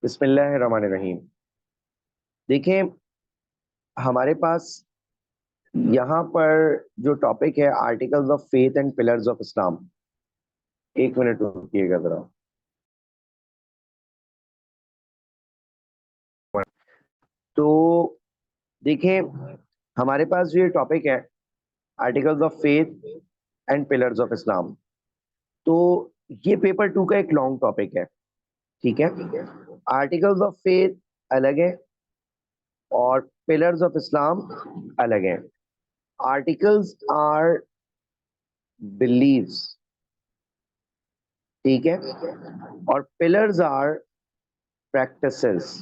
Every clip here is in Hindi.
बिस्मिल्लाहिर्रहमानिर्रहीम। देखिए, हमारे पास यहाँ पर जो टॉपिक है articles of faith and pillars of Islam. एक मिनट रुकिएगा जरा। तो देखिए, हमारे पास जो ये टॉपिक है articles of faith and pillars of Islam, तो ये पेपर 2 का एक लॉन्ग टॉपिक है। ठीक है, आर्टिकल्स ऑफ फेथ अलग है और पिलर्स ऑफ इस्लाम अलग है। आर्टिकल्स आर बिलीव्स, ठीक है, और पिलर्स आर प्रैक्टिसेस।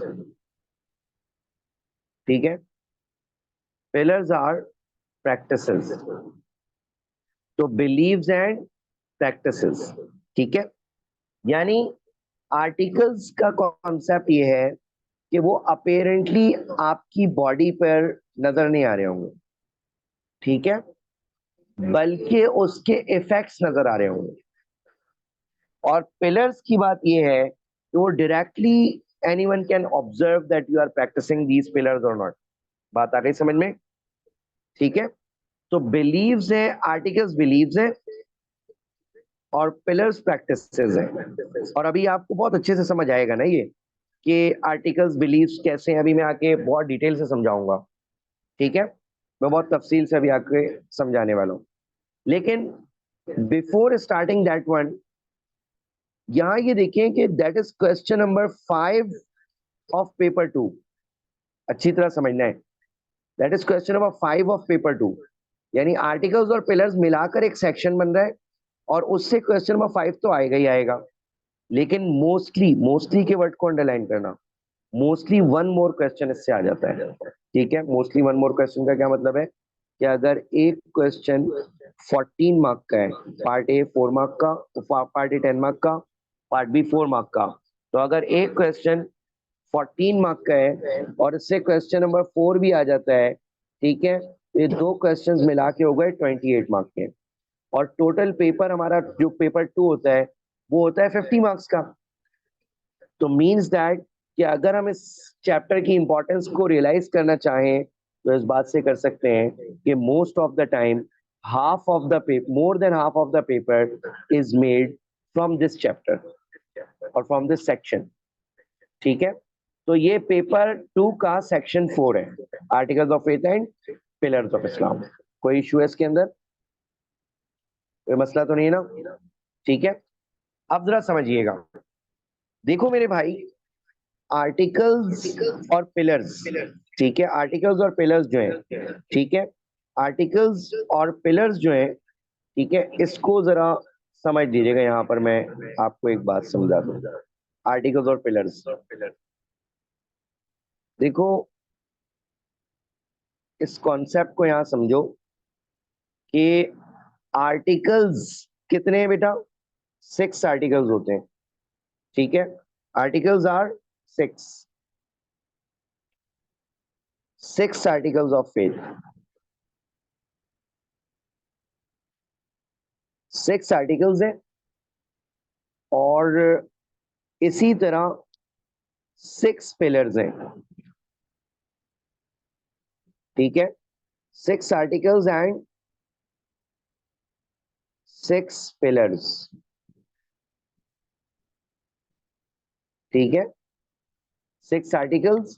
ठीक है, पिलर्स आर प्रैक्टिसेस, तो बिलीव्स एंड प्रैक्टिसेस। ठीक है, यानी आर्टिकल्स का कॉन्सेप्ट ये है कि वो अपेरेंटली आपकी बॉडी पर नजर नहीं आ रहे होंगे, ठीक है, बल्कि उसके इफेक्ट्स नजर आ रहे होंगे। और पिलर्स की बात ये है कि वो directly anyone can observe that you are practising these pillars और नॉट। बात आ गई समझ में? ठीक है, तो बिलीव्स है, आर्टिकल्स बिलीव्स है और पिलर्स प्रैक्टिसेस है। और अभी आपको बहुत अच्छे से समझ आएगा ना ये कि आर्टिकल्स बिलीव्स कैसे हैं। अभी मैं आके बहुत डिटेल से समझाऊंगा, ठीक है, मैं बहुत तफसील से अभी आके समझाने वाला हूँ। लेकिन बिफोर स्टार्टिंग दैट वन, यहाँ ये देखें कि that is question number 5 of paper 2। अच्छी तरह समझना है, that is question number 5 of paper 2। यानी आर्टिकल्स और पिलर्स मिलाकर एक सेक्शन बन रहा है और उससे क्वेश्चन नंबर 5 तो आएगा ही आएगा। लेकिन मोस्टली, मोस्टली के वर्ड को अंडरलाइन करना, मोस्टली वन मोर क्वेश्चन इससे आ जाता है। ठीक है, मोस्टली वन मोर क्वेश्चन का क्या मतलब है कि अगर एक क्वेश्चन 14 मार्क का है, पार्ट ए 4 मार्क का, पार्ट ए 10 मार्क का, पार्ट बी 4 मार्क का, तो अगर एक क्वेश्चन 14 मार्क का है और इससे क्वेश्चन नंबर 4 भी आ जाता है, ठीक है, ये दो क्वेश्चंस मिला के हो गए 28 मार्क के। और टोटल पेपर हमारा जो पेपर 2 होता है वो होता है 50 मार्क्स का। तो मीन्स दैट कि अगर हम इस चैप्टर की इंपॉर्टेंस को रियलाइज करना चाहें तो इस बात से कर सकते हैं कि most of the time half of the paper, more than half of the paper is made from this chapter और फ्रॉम दिस सेक्शन। ठीक है, तो ये पेपर 2 का सेक्शन 4 है, articles of faith and pillars of Islam. कोई इशू है इसके अंदर? कोई मसला तो नहीं ना? ठीक है, अब जरा समझिएगा। देखो मेरे भाई, आर्टिकल्स और पिलर्स, ठीक है, आर्टिकल्स और पिलर्स जो है, ठीक है, आर्टिकल्स और पिलर्स जो है, ठीक है, इसको जरा समझ लीजिएगा। यहाँ पर मैं आपको एक बात समझा दूं, आर्टिकल्स और पिलर्स। देखो, इस कॉन्सेप्ट को यहाँ समझो कि आर्टिकल्स कितने हैं बेटा? 6 आर्टिकल्स होते हैं। ठीक है, articles are 6, 6 articles of faith, 6 articles हैं। और इसी तरह 6 पिलर्स हैं। ठीक है, 6 आर्टिकल्स एंड 6 पिलर्स। ठीक है, 6 आर्टिकल्स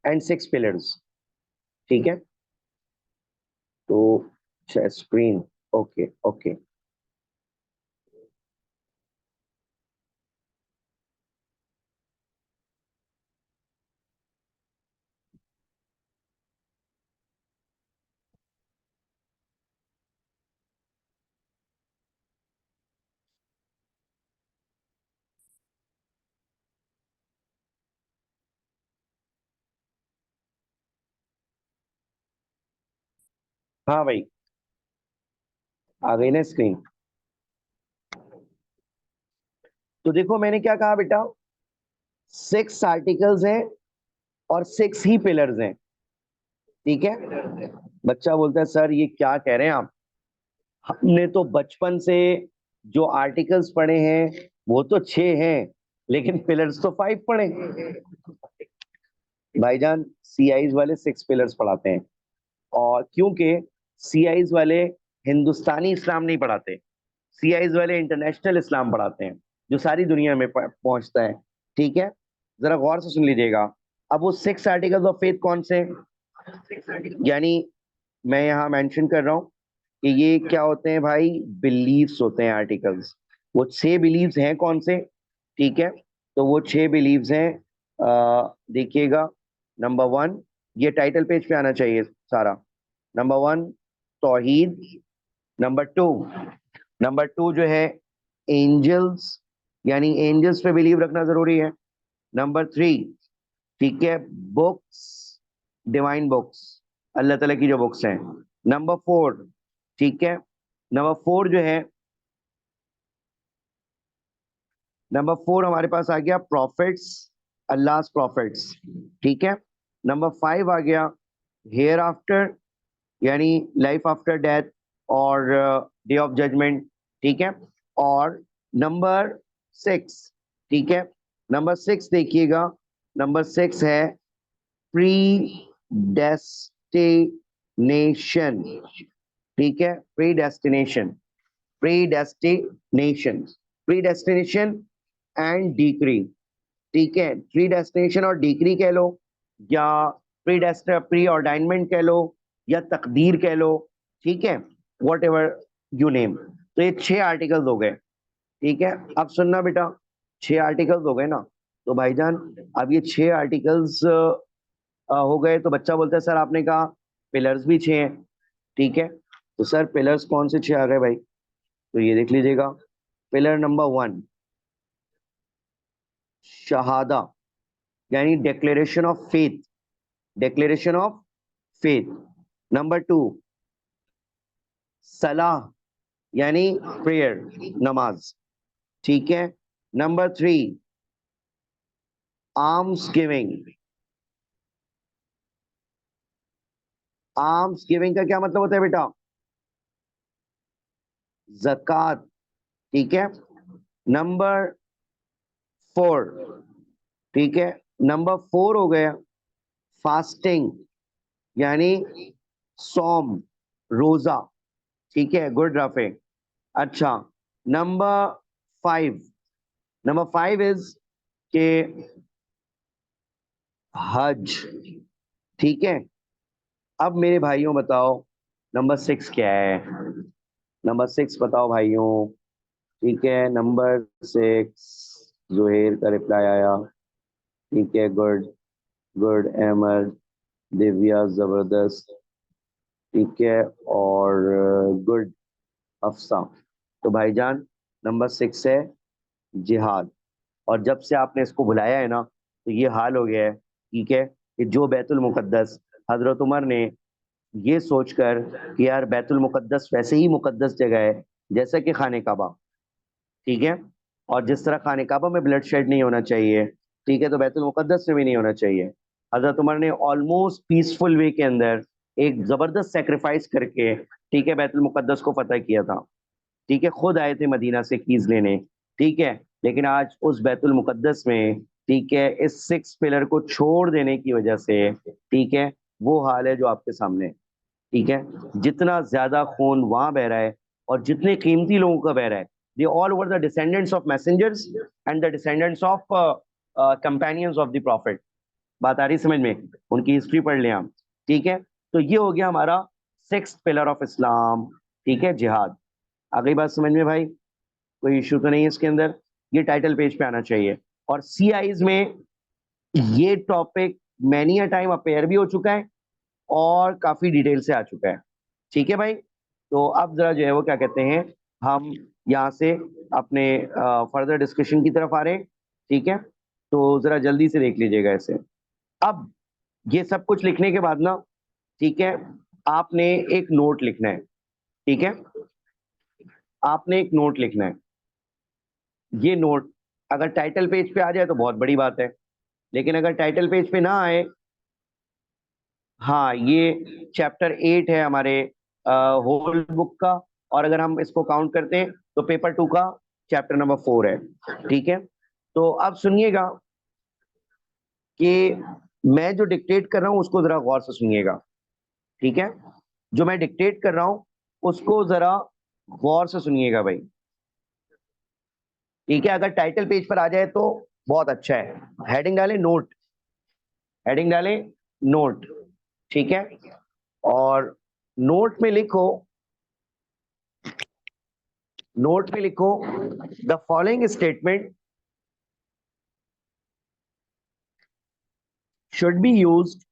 एंड 6 पिलर्स। ठीक है, तो स्क्रीन, ओके ओके। हाँ भाई, आ गई ना स्क्रीन? तो देखो मैंने क्या कहा बेटा, 6 आर्टिकल्स हैं और 6 ही पिलर्स हैं। ठीक है, बच्चा बोलता है सर ये क्या कह रहे हैं आप, हमने तो बचपन से जो आर्टिकल्स पढ़े हैं वो तो 6 हैं, लेकिन पिलर्स तो 5 पढ़े भाईजान। सीआईज वाले 6 पिलर्स पढ़ाते हैं, और क्योंकि सीआईज वाले हिंदुस्तानी इस्लाम नहीं पढ़ाते, सीआईज वाले इंटरनेशनल इस्लाम पढ़ाते हैं, जो सारी दुनिया में पहुंचता है। ठीक है, जरा गौर से सुन लीजिएगा। अब वो 6 आर्टिकल्स ऑफ फेथ कौन से हैं? यानी मैं यहाँ मेंशन कर रहा हूँ कि ये क्या होते हैं भाई, बिलीव्स होते हैं आर्टिकल्स। वो 6 बिलीव्स हैं कौन से? ठीक है, तो वो 6 बिलीव्स हैं। देखिएगा, नंबर 1, ये टाइटल पेज पे आना चाहिए सारा। नंबर 1 तौहीद। नंबर 2 जो है एंजल्स, यानी एंजल्स पे बिलीव रखना जरूरी है। नंबर 3, ठीक है, बुक्स, डिवाइन बुक्स, अल्लाह ताला की जो बुक्स हैं। नंबर 4, ठीक है, नंबर 4 जो है, नंबर 4 हमारे पास आ गया प्रॉफिट्स, अल्लाह प्रॉफिट्स। ठीक है, नंबर 5 आ गया हेयर आफ्टर, यानी लाइफ आफ्टर डेथ और डे ऑफ जजमेंट। ठीक है, और नंबर 6, ठीक है, नंबर 6 देखिएगा, नंबर 6 है प्री डेस्टिनेशन। ठीक है, pre destination, pre destination, pre destination and decree. ठीक है, प्री डेस्टिनेशन और डिक्री कह लो, या प्री ऑर्डाइनमेंट कह लो, या तकदीर कह लो। ठीक है, वॉट एवर यू नेम। तो ये 6 आर्टिकल्स हो गए। ठीक है, अब सुनना बेटा, 6 आर्टिकल्स हो गए ना, तो भाईजान अब ये 6 आर्टिकल्स हो गए, तो बच्चा बोलता है सर आपने कहा पिलर्स भी 6 हैं। ठीक है, तो सर पिलर्स कौन से 6 आ गए भाई? तो ये देख लीजिएगा। पिलर नंबर 1 शहादा, यानी declaration of faith, declaration of faith. Number 2 सलाह, यानी प्रेयर, नमाज। ठीक है, number 3 arms giving. Arms giving का क्या मतलब होता है बेटा? जक़ात। ठीक है, नंबर 4, ठीक है, नंबर 4 हो गया फास्टिंग, यानी सौम, रोजा। ठीक है, गुड रफे। अच्छा, नंबर 5, नंबर 5 इज के हज। ठीक है, अब मेरे भाइयों बताओ नंबर 6 क्या है? नंबर 6 बताओ भाइयों। ठीक है, नंबर 6 जोहेर का रिप्लाई आया। ठीक है, गुड, गुड अहमद, दिव्या जबरदस्त। ठीक है, और गुड अफसा। तो भाईजान नंबर 6 है जिहाद। और जब से आपने इसको बुलाया है ना, तो ये हाल हो गया है। ठीक है, कि जो बैतुल मुकद्दस, हजरत उमर ने ये सोचकर कि यार बैतुल मुकद्दस वैसे ही मुकद्दस जगह है जैसा कि खाने काबा। ठीक है, और जिस तरह खाने काबा में ब्लड शेड नहीं होना चाहिए, ठीक है, तो बैतुल मुकद्दस में भी नहीं होना चाहिए। हजरत उमर ने ऑलमोस्ट पीसफुल वे के अंदर एक जबरदस्त सेक्रीफाइस करके, ठीक है, बैतुल मुकद्दस को फतह किया था। ठीक है, खुद आए थे मदीना से कीज लेने। ठीक है, लेकिन आज उस बैतुल मुकद्दस में, ठीक है, इस 6 पिलर को छोड़ देने की वजह से, ठीक है, वो हाल है जो आपके सामने। ठीक है, जितना ज्यादा खून वहां बह रहा है और जितने कीमती लोगों का बह रहा है, they all were the descendants of messengers and the descendants of companions of the profit. बात आ रही समझ में? उनकी हिस्ट्री पढ़ लें हम। ठीक है, तो ये हो गया हमारा 6th पिलर ऑफ इस्लाम। ठीक है, जिहाद। आ गई बात समझ में भाई? कोई इश्यू तो नहीं है इसके अंदर? ये टाइटल पेज पे आना चाहिए। और सीआईज में ये topic many a time appear भी हो चुका है और काफी डिटेल से आ चुका है। ठीक है भाई, तो अब जरा जो है वो क्या कहते हैं, हम यहाँ से अपने फर्दर डिस्कशन की तरफ आ रहे हैं। ठीक है, तो जरा जल्दी से देख लीजिएगा इसे। अब ये सब कुछ लिखने के बाद ना, ठीक है, आपने एक नोट लिखना है। ठीक है, आपने एक नोट लिखना है। ये नोट अगर टाइटल पेज पे आ जाए तो बहुत बड़ी बात है, लेकिन अगर टाइटल पेज पे ना आए, हाँ, ये चैप्टर 8 है हमारे होल बुक का, और अगर हम इसको काउंट करते हैं तो पेपर 2 का चैप्टर नंबर 4 है। ठीक है, तो अब सुनिएगा कि मैं जो डिक्टेट कर रहा हूं उसको जरा गौर से सुनिएगा, ठीक है? जो मैं डिक्टेट कर रहा हूं उसको जरा गौर से सुनिएगा भाई, ठीक है? अगर टाइटल पेज पर आ जाए तो बहुत अच्छा है। हेडिंग डालें नोट, हेडिंग डालें नोट, ठीक है? और नोट में लिखो, नोट में लिखो the following statement should be used,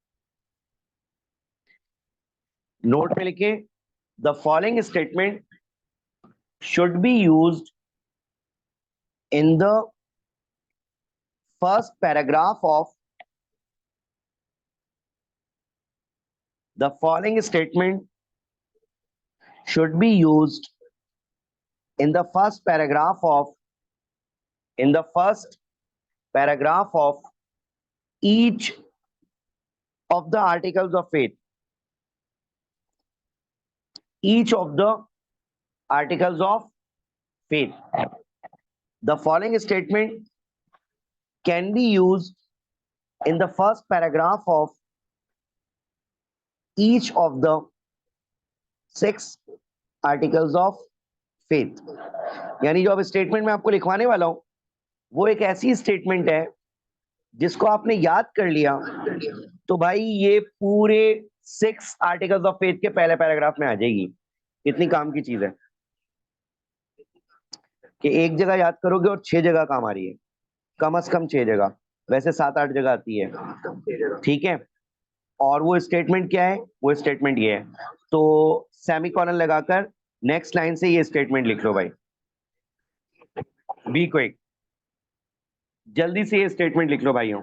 note में लिखें the following statement should be used in the first paragraph of the following statement should be used in the first paragraph of in the first paragraph of each of the articles of faith, each of the articles of faith. The following statement can be used in the first paragraph of each of the 6 articles of faith. यानी जो अब स्टेटमेंट मैं आपको लिखवाने वाला हूं वो एक ऐसी स्टेटमेंट है जिसको आपने याद कर लिया तो भाई ये पूरे 6 आर्टिकल्स ऑफ फेथ के पहले पैराग्राफ में आ जाएगी। इतनी काम की चीज है कि एक जगह याद करोगे और 6 जगह काम आ रही है, कम से कम 6 जगह, वैसे 7-8 जगह आती है, ठीक है? और वो स्टेटमेंट क्या है? वो स्टेटमेंट ये है, तो सेमीकोलन लगाकर नेक्स्ट लाइन से ये स्टेटमेंट लिख लो भाई, बी क्विक, जल्दी से ये स्टेटमेंट लिख लो भाइयों,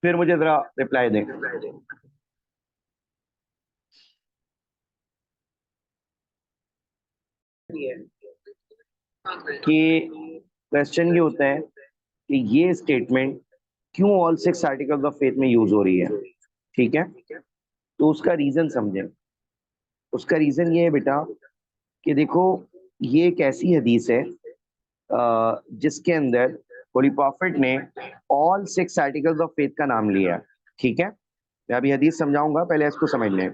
फिर मुझे जरा रिप्लाई दें। कि क्वेश्चन ये होता है कि ये स्टेटमेंट क्यों ऑल 6 आर्टिकल्स ऑफ फेथ में यूज हो रही है, ठीक है? तो उसका रीजन समझें। उसका रीजन ये है बेटा कि देखो ये एक ऐसी हदीस है जिसके अंदर होली प्रॉफिट ने ऑल 6 आर्टिकल्स ऑफ फेथ का नाम लिया, ठीक है? मैं अभी हदीस समझाऊंगा, पहले इसको समझ लें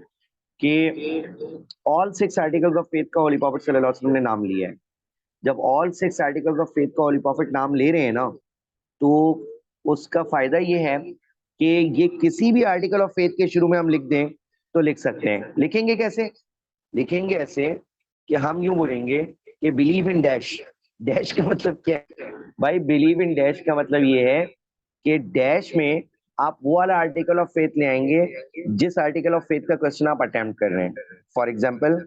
कि ऑल 6 आर्टिकल्स ऑफ फेथ का होली प्रॉफिट सल्लल्लाहु अलैहि वसल्लम ने नाम लिया है। जब ऑल 6 आर्टिकल्स ऑफ फेथ का होली प्रॉफिट नाम ले रहे हैं ना, तो उसका फायदा ये है कि ये किसी भी आर्टिकल ऑफ फेथ के शुरू में हम लिख दें तो लिख सकते हैं। लिखेंगे कैसे? लिखेंगे ऐसे कि हम यूं बोलेंगे कि बिलीव इन डैश। डैश का मतलब क्या है भाई? बिलीव इन डैश का मतलब ये है कि डैश में आप वो वाला आर्टिकल ऑफ फेथ ले आएंगे जिस आर्टिकल ऑफ फेथ का क्वेश्चन आप अटेम्प्ट कर रहे हैं। फॉर एग्जाम्पल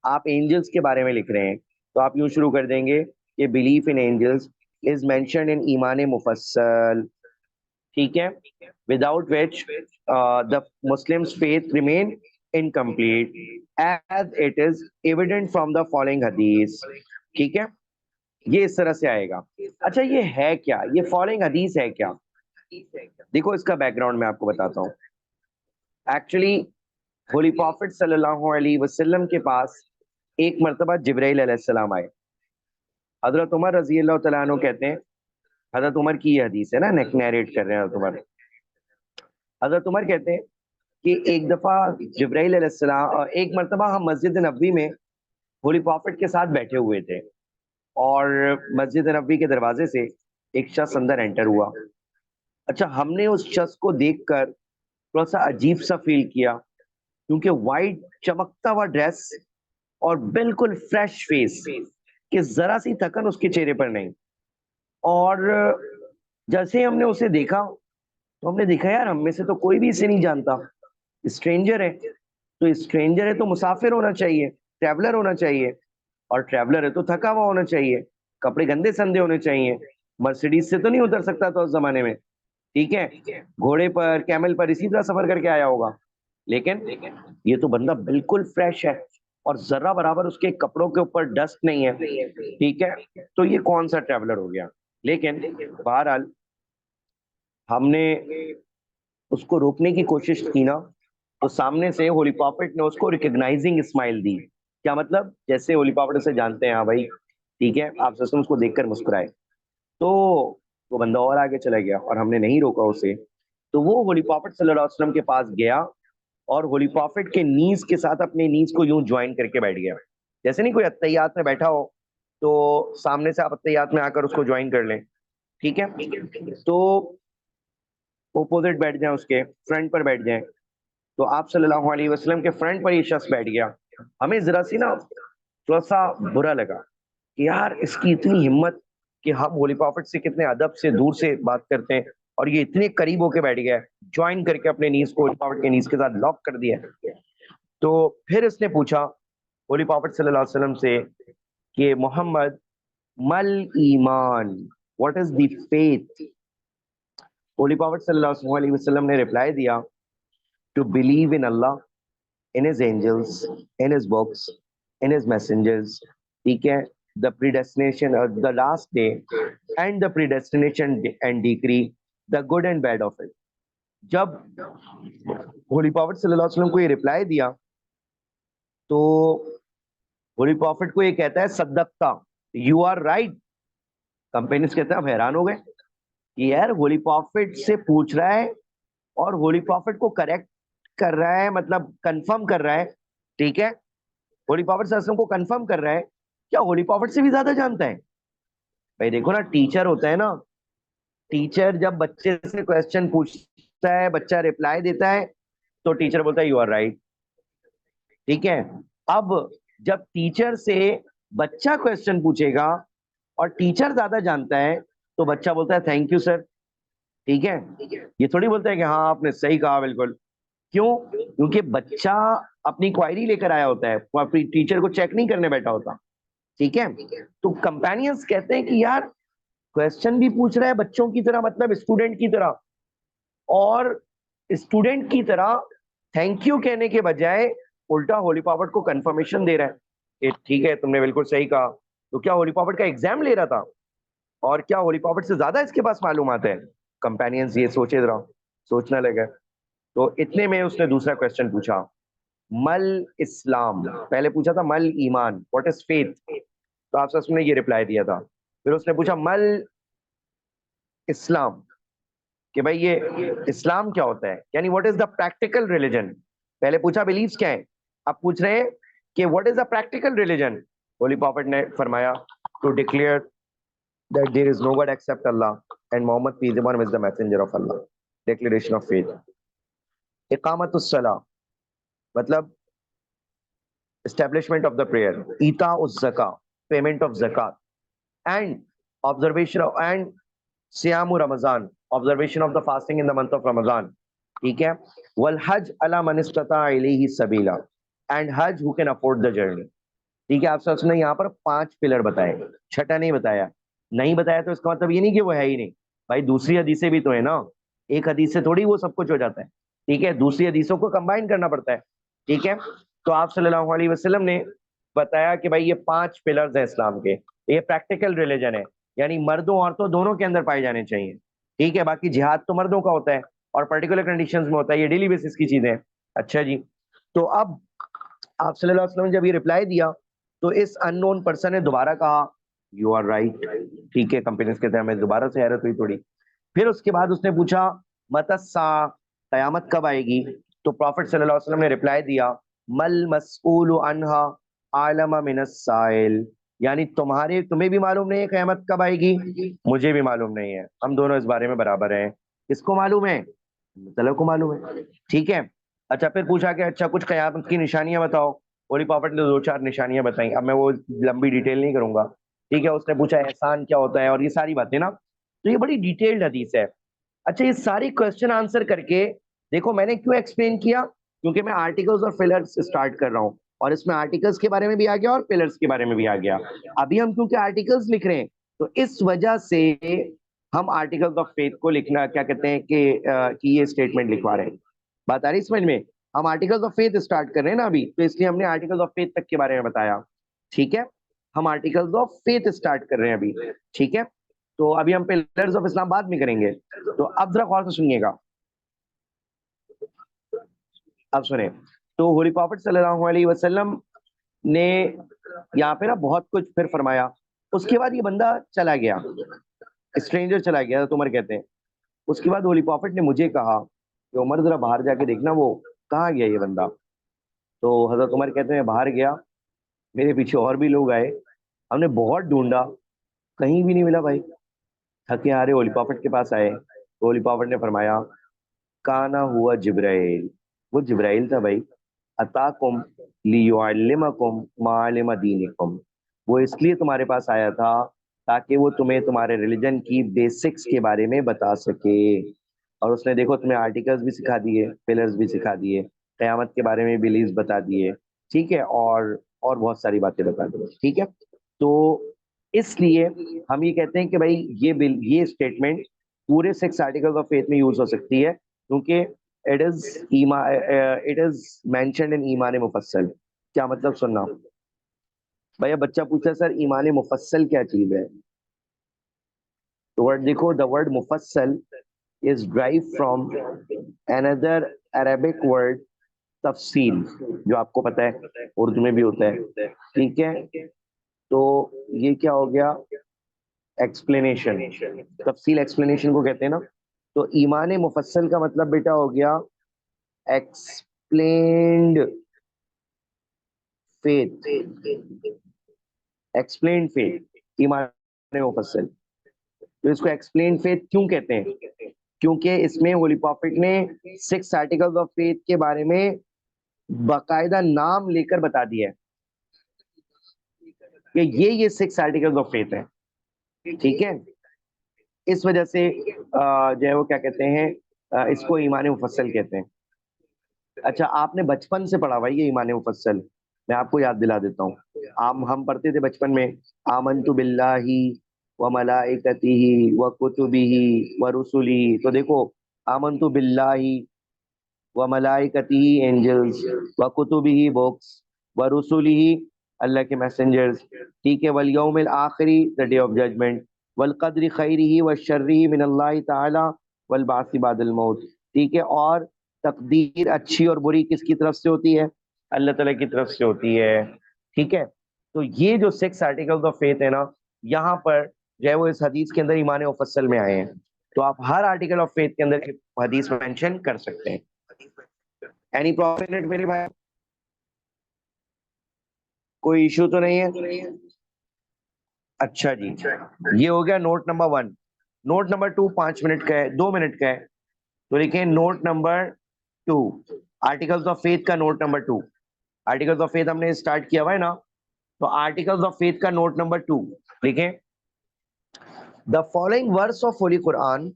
आप एंजल्स के बारे में लिख रहे हैं तो आप यूं शुरू कर देंगे कि belief in angels is mentioned in ईमान मुफस्सल, ठीक है? Without which the Muslims faith remain incomplete as it is evident from the following हदीस, ठीक है? ये इस तरह से आएगा। अच्छा ये है क्या? ये फॉलोइंग हदीस है क्या? देखो इसका बैकग्राउंड मैं आपको बताता हूँ। एक्चुअली होली प्रॉफिट सल्लल्लाहु अलैहि वसल्लम के पास एक मर्तबा जिब्राइल अलैहिस्सलाम आए। हजरत उमर रजी अल्लाह तआला अन्हु कहते हैं, हजरत उमर की ये हदीस है ना, नैरेट कर रहे हैं हजरत उमर। हजरत उमर कहते हैं कि एक दफा जिब्राइल अलैहिस्सलाम, एक मर्तबा हम मस्जिद नबवी में होली प्रॉफिट के साथ बैठे हुए थे और मस्जिद नबवी के दरवाजे से एक शख्स अंदर एंटर हुआ। अच्छा हमने उस शख्स को देखकर थोड़ा सा अजीब सा फील किया क्योंकि वाइट चमकता हुआ ड्रेस और बिल्कुल फ्रेश फेस, कि जरा सी थकन उसके चेहरे पर नहीं। और जैसे हमने उसे देखा तो हमने देखा यार हम में से तो कोई भी इसे नहीं जानता, स्ट्रेंजर है। तो स्ट्रेंजर है तो मुसाफिर होना चाहिए, ट्रैवलर होना चाहिए, और ट्रैवलर है तो थका हुआ होना चाहिए, कपड़े गंदे संदे होने चाहिए। मर्सिडीज से तो नहीं उतर सकता था उस जमाने में, ठीक है? घोड़े पर, कैमल पर इसी तरह सफर करके आया होगा। लेकिन ये तो बंदा बिल्कुल फ्रेश है और जरा बराबर उसके कपड़ों के ऊपर डस्ट नहीं है, ठीक है? तो ये कौन सा ट्रैवलर हो गया? लेकिन बहरहाल हमने उसको रोकने की कोशिश की ना, तो सामने से होली प्रॉफिट ने उसको रिकग्नाइजिंग स्माइल दी। क्या मतलब? जैसे होली प्रॉफिट उसे जानते हैं, हाँ भाई ठीक है, आप उसको देखकर मुस्कुराए। तो वो बंदा और आगे चला गया और हमने नहीं रोका उसे। तो वो होली प्रॉफिट सल्लल्लाहु अलैहि वसल्लम के पास गया और होली प्रॉफिट के नीज के साथ अपने नीज को यूं ज्वाइन करके बैठ गया। जैसे नहीं कोई अत्तहियात में बैठा हो तो सामने से आप अत्तहियात में आकर उसको ज्वाइन कर लें, ठीक है। तो ओपोजिट बैठ जाए, उसके फ्रंट पर बैठ जाए। तो आप सल्लल्लाहु अलैहि वसल्लम के फ्रंट पर ये शख्स बैठ गया। हमें जरा सी ना थोड़ा सा बुरा लगा कि यार इसकी इतनी हिम्मत कि हम होली प्रॉफिट से कितने अदब से दूर से बात करते हैं और ये इतने करीब होके बैठ गया, ज्वाइन करके अपने नीज को होली प्रॉफिट के नीज के साथ लॉक कर दिया। तो फिर इसने पूछा होली प्रॉफिट सल्लल्लाहु अलैहि वसल्लम से कि मोहम्मद, मल ईमान, what is the faith. Holy prophet सल्लल्लाहु अलैहि वसल्लम ने रिप्लाई दिया, to believe in Allah, in his angels, in his books, in his messengers, ठीक है, the predestination, the last day, and the predestination and decree, the good and bad of it. जब होली प्रॉफिट सल्लल्लाहु अलैहि वसल्लम को ये रिप्लाई दिया तो होली प्रॉफिट को ये कहता है सद्दक्ता, यू आर राइट। कंपेनियंस कहते हैं, आप हैरान हो गए कि यार होली प्रॉफिट से पूछ रहा है और होली प्रॉफिट को करेक्ट कर रहा है, मतलब कंफर्म कर रहा है, ठीक है। होली प्रॉफिट सल्लल्लाहु अलैहि वसल्लम को कंफर्म कर रहा है, क्या होली प्रॉफिट से भी ज्यादा जानता है? भाई देखो ना, टीचर होता है ना, टीचर जब बच्चे से क्वेश्चन पूछता है, बच्चा रिप्लाई देता है तो टीचर बोलता है यू आर राइट, ठीक है। अब जब टीचर से बच्चा क्वेश्चन पूछेगा और टीचर ज्यादा जानता है तो बच्चा बोलता है थैंक यू सर, ठीक है। ये थोड़ी बोलता है कि हाँ आपने सही कहा बिल्कुल। क्यों? क्योंकि बच्चा अपनी क्वायरी लेकर आया होता है, वो अपनी टीचर को चेक नहीं करने बैठा होता, ठीक है। तो कंपेनियंस कहते हैं कि यार क्वेश्चन भी पूछ रहा है बच्चों की तरह, मतलब स्टूडेंट की तरह, और स्टूडेंट की तरह थैंक यू कहने के बजाय उल्टा होली प्रॉफिट को कंफर्मेशन दे रहा है कि ठीक है तुमने बिल्कुल सही कहा। तो क्या होली प्रॉफिट का एग्जाम ले रहा था और क्या होली प्रॉफिट से ज्यादा इसके पास मालूमात है? कंपेनियंस ये सोचे जरा, सोचने लगे। तो इतने में उसने दूसरा क्वेश्चन पूछा, मल इस्लाम। पहले पूछा था मल ईमान, व्हाट इज फेथ, तो आप ने ये रिप्लाई दिया था। फिर उसने पूछा मल इस्लाम, कि भाई ये इस्लाम क्या होता है, यानी what is the practical religion. पहले पूछा बिलीव्स क्या है, अब पूछ रहे हैं कि what is the practical religion. Holy prophet ने फरमाया, to declare that there is no god except Allah and Muhammad peace upon him is the messenger of Allah, declaration of faith. इकामतुस सला, मतलब establishment of the prayer, ita uz zakah, payment of zakat, and observation of and siyamu Ramadan, observation of the fasting in the month of Ramadan, ठीक है। wal hajj ala man istata ilayhi sabila, and hajj who can afford the journey, ठीक है। आप सबने यहाँ पर 5 पिलर बताए, छठा नहीं बताया। नहीं बताया तो इसका मतलब ये नहीं कि वो है ही नहीं, भाई दूसरी हदीसें भी तो है ना, एक हदीस से थोड़ी वो सब कुछ हो जाता है, ठीक है। दूसरी हदीसों को कंबाइन करना पड़ता है, ठीक है। तो आप सल्लल्लाहु अलैहि वसल्लम ने बताया कि भाई ये 5 पिलर्स हैं इस्लाम के, ये प्रैक्टिकल रिलीजन है, यानी मर्दों औरतों दोनों के अंदर पाए जाने चाहिए, ठीक है। बाकी जिहाद तो मर्दों का होता है और पर्टिकुलर कंडीशंस में होता है, ये डेली बेसिस की चीजें हैं। अच्छा जी, तो अब आप सल्लल्लाहु अलैहि वसल्लम ने जब ये रिप्लाई दिया तो इस अननोन पर्सन ने दोबारा कहा यू आर राइट, ठीक है। कंपेनियंस कहते हैं हमें दोबारा से हैरत हुई थोड़ी। फिर उसके बाद उसने पूछा मतस्सा, कयामत कब आएगी। तो प्रॉफिट सल्लल्लाहु अलैहि वसल्लम ने रिप्लाई दिया, मल मसऊलु अन्हा आलमा मिनस साइल, यानी तुम्हें भी मालूम नहीं है कयामत कब आएगी, मुझे भी मालूम नहीं है, हम दोनों इस बारे में बराबर हैं। किसको मालूम है? मतलब को मालूम है, ठीक है। अच्छा, फिर पूछा कि अच्छा कुछ कयामत की निशानियां बताओ। होली प्रॉफिट ने 2-4 निशानियां बताई, अब मैं वो लंबी डिटेल नहीं करूंगा, ठीक है। उसने पूछा एहसान क्या होता है और ये सारी बातें ना, तो ये बड़ी डिटेल्ड हदीस है। अच्छा, ये सारी क्वेश्चन आंसर करके देखो मैंने क्यों एक्सप्लेन किया, क्योंकि मैं आर्टिकल्स और फिलर्स स्टार्ट कर रहा हूँ और इसमें आर्टिकल्स के बारे में भी आ गया और पिलर्स के बारे में भी आ गया। अभी हम क्योंकि आर्टिकल्स लिख रहे हैं तो इस वजह से हम आर्टिकल्स ऑफ फेथ को लिखना क्या कहते हैं कि ये स्टेटमेंट लिखवा रहे हैं। बात आ रही समझ में? हम आर्टिकल्स ऑफ फेथ स्टार्ट कर रहे हैं ना अभी, तो इसलिए हमने आर्टिकल्स ऑफ फेथ तक के बारे में बताया, ठीक है। हम आर्टिकल्स ऑफ फेथ स्टार्ट कर रहे हैं अभी, ठीक है। तो अभी हम पिलर्स ऑफ इस्लाम बाद में करेंगे। तो अब जरा गौर से सुनिएगा, अब सुने। तो होली प्रॉफिट सल्लल्लाहु अलैहि वसल्लम ने यहाँ पे ना बहुत कुछ फिर फरमाया। उसके बाद ये बंदा चला गया, स्ट्रेंजर चला गया तो उमर कहते हैं। उसके बाद होली प्रॉफिट ने मुझे कहा कि उमर जरा बाहर जाके देखना वो कहाँ गया ये बंदा। तो हजरत उमर कहते हैं बाहर गया, मेरे पीछे और भी लोग आए, हमने बहुत ढूंढा, कहीं भी नहीं मिला भाई। थके हारे होली प्रॉफिट के पास आए, तो होली प्रॉफिट ने फरमाया काना हुआ जिब्राइल, वो जिब्राइल था भाई। अताकुम लियुअल्लिमकुम मालिम दीनिकुम, वो इसलिए तुम्हारे पास आया था ताकि वो तुम्हें तुम्हारे रिलीजन की बेसिक्स के बारे में बता सके। और उसने देखो तुम्हें आर्टिकल्स भी सिखा दिए, पिलर्स भी सिखा दिए, कयामत के बारे में बिलीव्स बता दिए, ठीक है, और बहुत सारी बातें बता दी, ठीक है। तो इसलिए हम ये कहते हैं कि भाई ये स्टेटमेंट पूरे 6 आर्टिकल्स ऑफ फेथ में यूज हो सकती है, क्योंकि इट इज मेंशन्ड इन ईमान मुफस्सल। क्या मतलब सुनना भैया, बच्चा पूछता है सर ईमान मुफस्सल क्या चीज है। तो वर्ड देखो, द वर्ड मुफस्सल is derive from another Arabic word तफसील, जो आपको पता है उर्दू में भी होता है, ठीक है। तो ये क्या हो गया, एक्सप्लेनेशन। तफसील एक्सप्लेनेशन को कहते हैं ना। तो ईमान मुफस्सल का मतलब बेटा हो गया एक्सप्लेन्ड फेथ, एक्सप्लेन फेथ ईमान मुफस्सल। तो इसको एक्सप्लेन फेथ क्यों कहते हैं, क्योंकि इसमें होली प्रॉफिट ने 6 आर्टिकल्स ऑफ फेथ के बारे में बाकायदा नाम लेकर बता दिया है कि ये 6 आर्टिकल्स ऑफ फेथ है, ठीक है। इस वजह से जो है वो क्या कहते हैं, इसको ईमान मुफस्सल कहते हैं। अच्छा, आपने बचपन से पढ़ा भाई ये ईमान मुफस्सल, मैं आपको याद दिला देता हूँ। हम पढ़ते थे बचपन में, आमनतु बिल्लाही व मलाइकतिही व कुतुबिही व रुसुलिही। तो देखो, आमनतु बिल्लाही व मलाइकतिही एंजल्स, व कुतुबिही बुक्स, व रुसुलिही अल्लाह के मैसेंजर्स, ठीक है, वल यौमिल आखिरी द डे ऑफ जजमेंट, वल कद्रि खैरिही व शर्रिही मिन अल्लाह ताला वल बासी बादल मौत, ठीक है। और तकदीर अच्छी और बुरी किसकी तरफ से होती है, अल्लाह ताला की तरफ से होती है, ठीक है। तो ये जो 6 आर्टिकल्स ऑफ फेथ है ना, यहाँ पर जो है वो इस हदीस के अंदर ईमान मुफस्सल में आए हैं। तो आप हर आर्टिकल ऑफ फेथ के अंदर हदीस मेंशन कर सकते हैं। एनी प्रॉब्लम मेरे भाई, कोई इशू तो नहीं है। अच्छा जी, ये हो गया note number 1। Note number 2 5 minute का है, 2 मिनट का है। तो लिखें note number 2, articles of faith का note number 2। Articles of faith हमने स्टार्ट किया हुआ है ना, तो आर्टिकल्स ऑफ फेथ का नोट नंबर 2 लिखें। The following verse of holy Quran,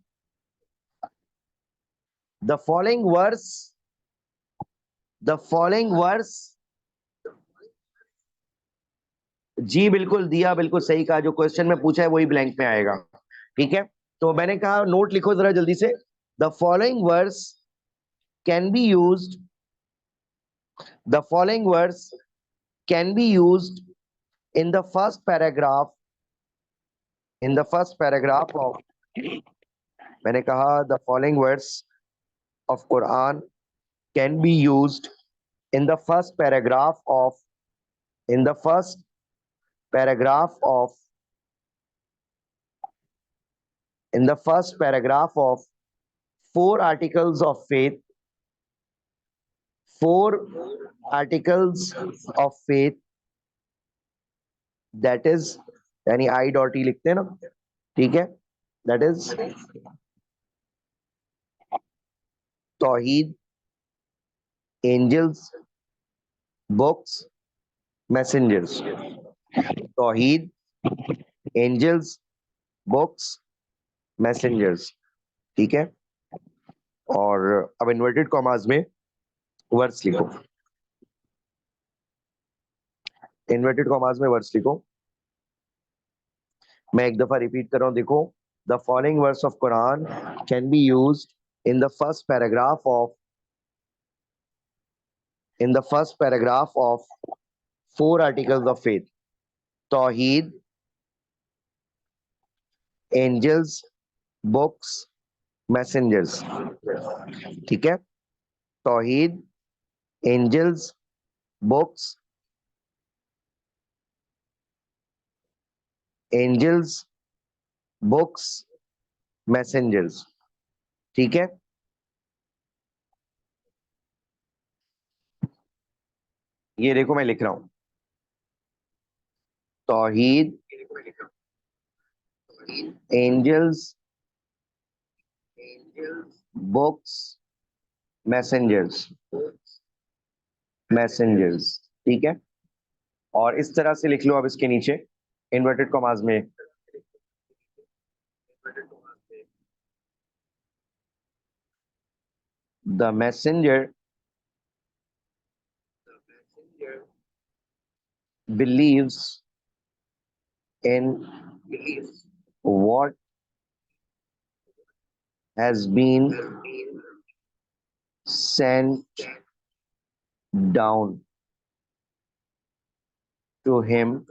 the following verse, the following verse, जी बिल्कुल दिया, बिल्कुल सही कहा, जो क्वेश्चन में पूछा है वही ब्लैंक में आएगा, ठीक है। तो मैंने कहा नोट लिखो जरा जल्दी से। The following verse can be used, the following verse can be used in the first paragraph, in the first paragraph of, मैंने कहा the following words of Quran can be used in the first paragraph of, in the first paragraph of, in the first paragraph of 4 articles of faith, 4 articles of faith, that is यानी आई डॉट ई लिखते हैं ना, ठीक है, that is तौहीद, एंजल्स, बुक्स, मैसेंजर्स। तौहीद, एंजल्स, बुक्स, मैसेंजर्स, ठीक है। और अब इन्वर्टेड कॉमास में वर्ड्स लिखो, इन्वर्टेड कॉमास में वर्ड्स लिखो। मैं एक दफा रिपीट कर रहा हूं, देखो। The following words of Quran can be used in the first paragraph of, in the first paragraph of 4 articles of faith. तौहीद, एंजल्स, बुक्स, मैसेंजर्स, ठीक है। तौहीद, angels, books, angels, books, messengers. ठीक है, ये देखो मैं लिख रहा हूं, तौहीद, एंजल्स, बुक्स, मैसेंजर्स, मैसेंजर्स। ठीक है, और इस तरह से लिख लो अब इसके नीचे इन्वर्टेड कॉमास में, the messenger believes in what has been sent down to him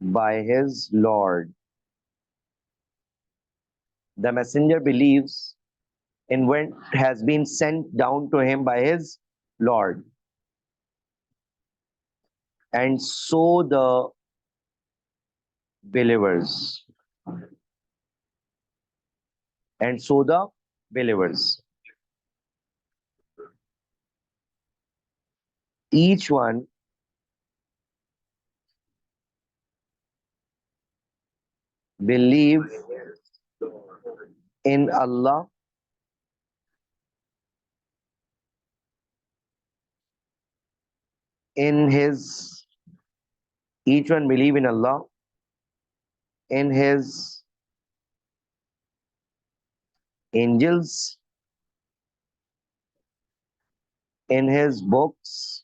by his Lord. The messenger believes in what has been sent down to him by his Lord. And so the believers. And so the believers. Each one believe in Allah, in his, each one believe in Allah, in his angels, in his books,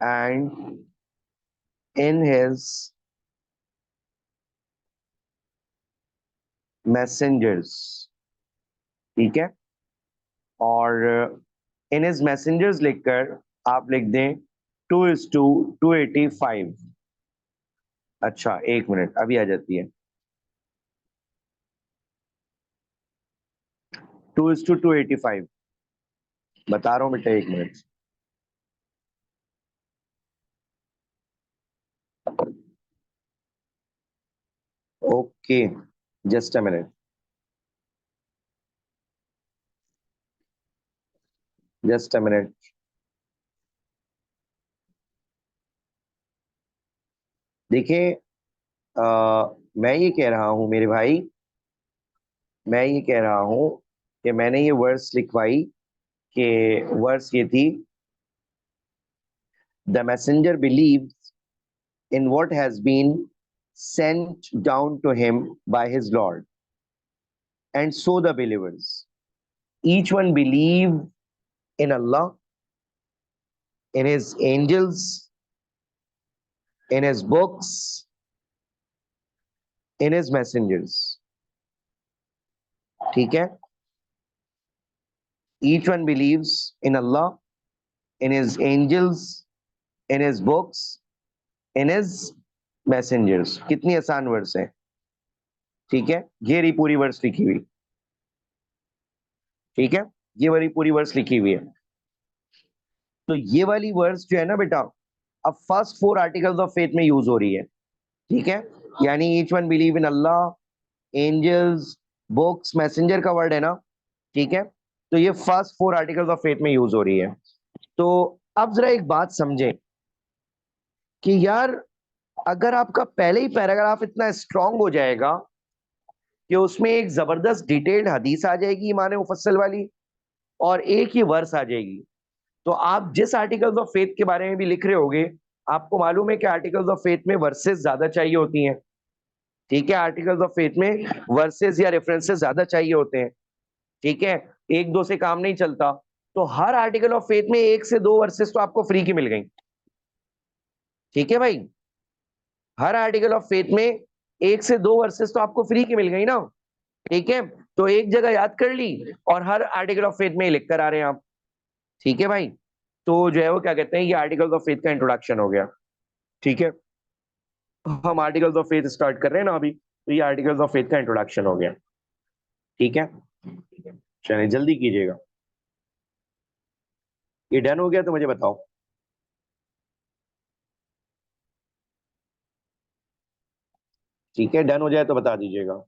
and in his messengers. ठीक है, और इन हिज मैसेंजर्स लिखकर आप लिख दें 2:285। अच्छा एक मिनट, अभी आ जाती है। 2:285 बता रहा हूं बेटा, एक minute. Okay, just a minute, just a minute. देखिए, मैं ये कह रहा हूं मेरे भाई, मैं ये कह रहा हूं कि मैंने ये वर्ड्स लिखवाई कि वर्ड्स ये थी, the messenger believe in what has been sent down to him by his Lord. And so the believers, each one believe in Allah, in his angels, in his books, in his messengers. ठीक है, each one believes in Allah, in his angels, in his books, in his messengers. कितनी आसान वर्ड्स है। ठीक है, ये रही पूरी वर्ड्स लिखी हुई। ठीक है, ये वाली पूरी वर्ड्स लिखी हुई है। तो ये वाली वर्ड्स जो है ना बेटा, अब फर्स्ट 4 आर्टिकल्स ऑफ फेथ में यूज हो रही है। ठीक है, यानी each one believe in Allah, angels, books, messenger का वर्ड है ना। ठीक है, तो ये फर्स्ट 4 आर्टिकल्स ऑफ फेथ में यूज हो रही है। तो अब जरा एक बात समझें कि यार, अगर आपका पहले ही पैराग्राफ इतना स्ट्रांग हो जाएगा कि उसमें एक जबरदस्त डिटेल्ड हदीस आ जाएगी ईमान मुफस्सल वाली, और एक ही वर्स आ जाएगी, तो आप जिस आर्टिकल्स ऑफ फेथ के बारे में भी लिख रहे होगे, आपको मालूम है कि आर्टिकल्स ऑफ फेथ में वर्सेस ज्यादा चाहिए होती हैं। ठीक है, आर्टिकल्स ऑफ फेथ में वर्सेस या रेफरेंसेस ज्यादा चाहिए होते हैं। ठीक है, एक दो से काम नहीं चलता, तो हर आर्टिकल ऑफ फेथ में 1 से 2 वर्सेस तो आपको फ्री की मिल गई। ठीक है भाई, हर आर्टिकल ऑफ फेथ में 1 से 2 वर्सेस तो आपको फ्री की मिल गई ना। ठीक है, तो एक जगह याद कर ली और हर आर्टिकल ऑफ फेथ में लिख कर आ रहे हैं आप। ठीक है भाई, तो जो है वो क्या कहते हैं, ये आर्टिकल्स ऑफ फेथ का इंट्रोडक्शन हो गया। ठीक है, हम आर्टिकल्स ऑफ फेथ स्टार्ट कर रहे हैं ना अभी, तो ये आर्टिकल्स ऑफ फेथ का इंट्रोडक्शन हो गया। ठीक है, चलिए जल्दी कीजिएगा। ये डन हो गया तो मुझे बताओ। ठीक है, डन हो जाए तो बता दीजिएगा।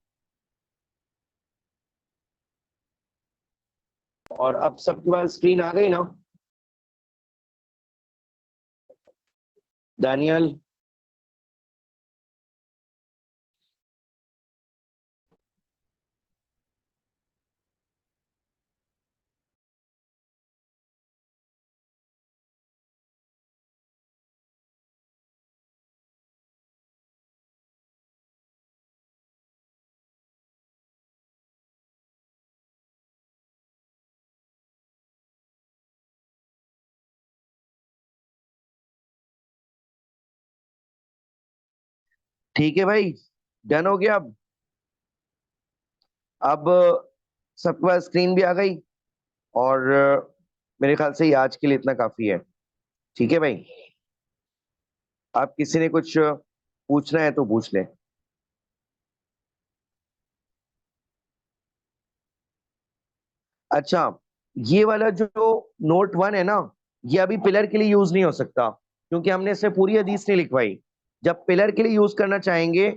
और अब सबके पास स्क्रीन आ गई ना? डैनियल। ठीक है भाई, डन हो गया। अब सबके पास स्क्रीन भी आ गई। और मेरे ख्याल से ये आज के लिए इतना काफी है। ठीक है भाई, आप किसी ने कुछ पूछना है तो पूछ ले। अच्छा, ये वाला जो नोट 1 है ना, ये अभी पिलर के लिए यूज नहीं हो सकता, क्योंकि हमने इससे पूरी हदीस नहीं लिखवाई। जब पिलर के लिए यूज करना चाहेंगे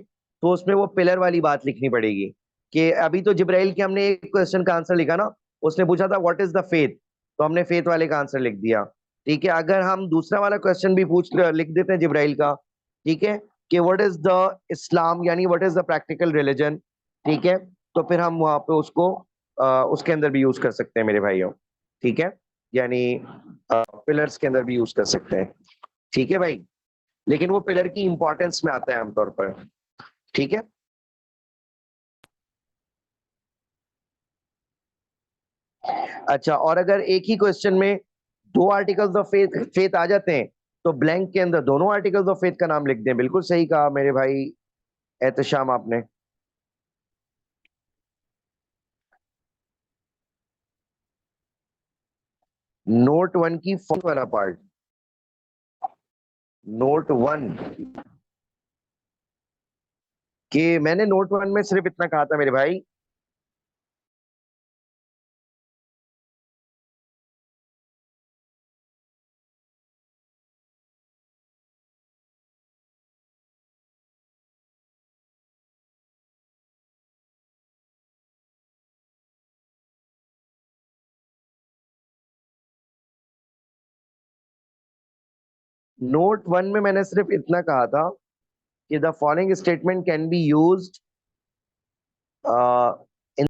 तो उसमें वो पिलर वाली बात लिखनी पड़ेगी। कि अभी तो जिब्राइल के हमने एक क्वेश्चन का आंसर लिखा ना, उसने पूछा था व्हाट इज द फेथ, तो हमने फेथ वाले का आंसर लिख दिया। ठीक है, अगर हम दूसरा वाला क्वेश्चन भी पूछ लिख देते हैं जिब्राइल का, ठीक है, कि व्हाट इज द इस्लाम, यानी what is the practical religion, ठीक है, तो फिर हम वहां पे उसको उसके अंदर भी यूज कर सकते हैं मेरे भाइयों। ठीक है, यानी पिलर्स के अंदर भी यूज कर सकते हैं। ठीक है भाई, लेकिन वो पिलर की इंपॉर्टेंस में आता है आमतौर पर। ठीक है। अच्छा, और अगर एक ही क्वेश्चन में दो आर्टिकल्स ऑफ फेथ फेथ आ जाते हैं, तो ब्लैंक के अंदर दोनों आर्टिकल्स ऑफ फेथ का नाम लिख दें। बिल्कुल सही कहा मेरे भाई एहतशाम आपने। नोट 1 की फर्स्ट वाला पार्ट, नोट 1 कि मैंने नोट 1 में सिर्फ इतना कहा था मेरे भाई। नोट 1 में मैंने सिर्फ इतना कहा था कि the following statement can be used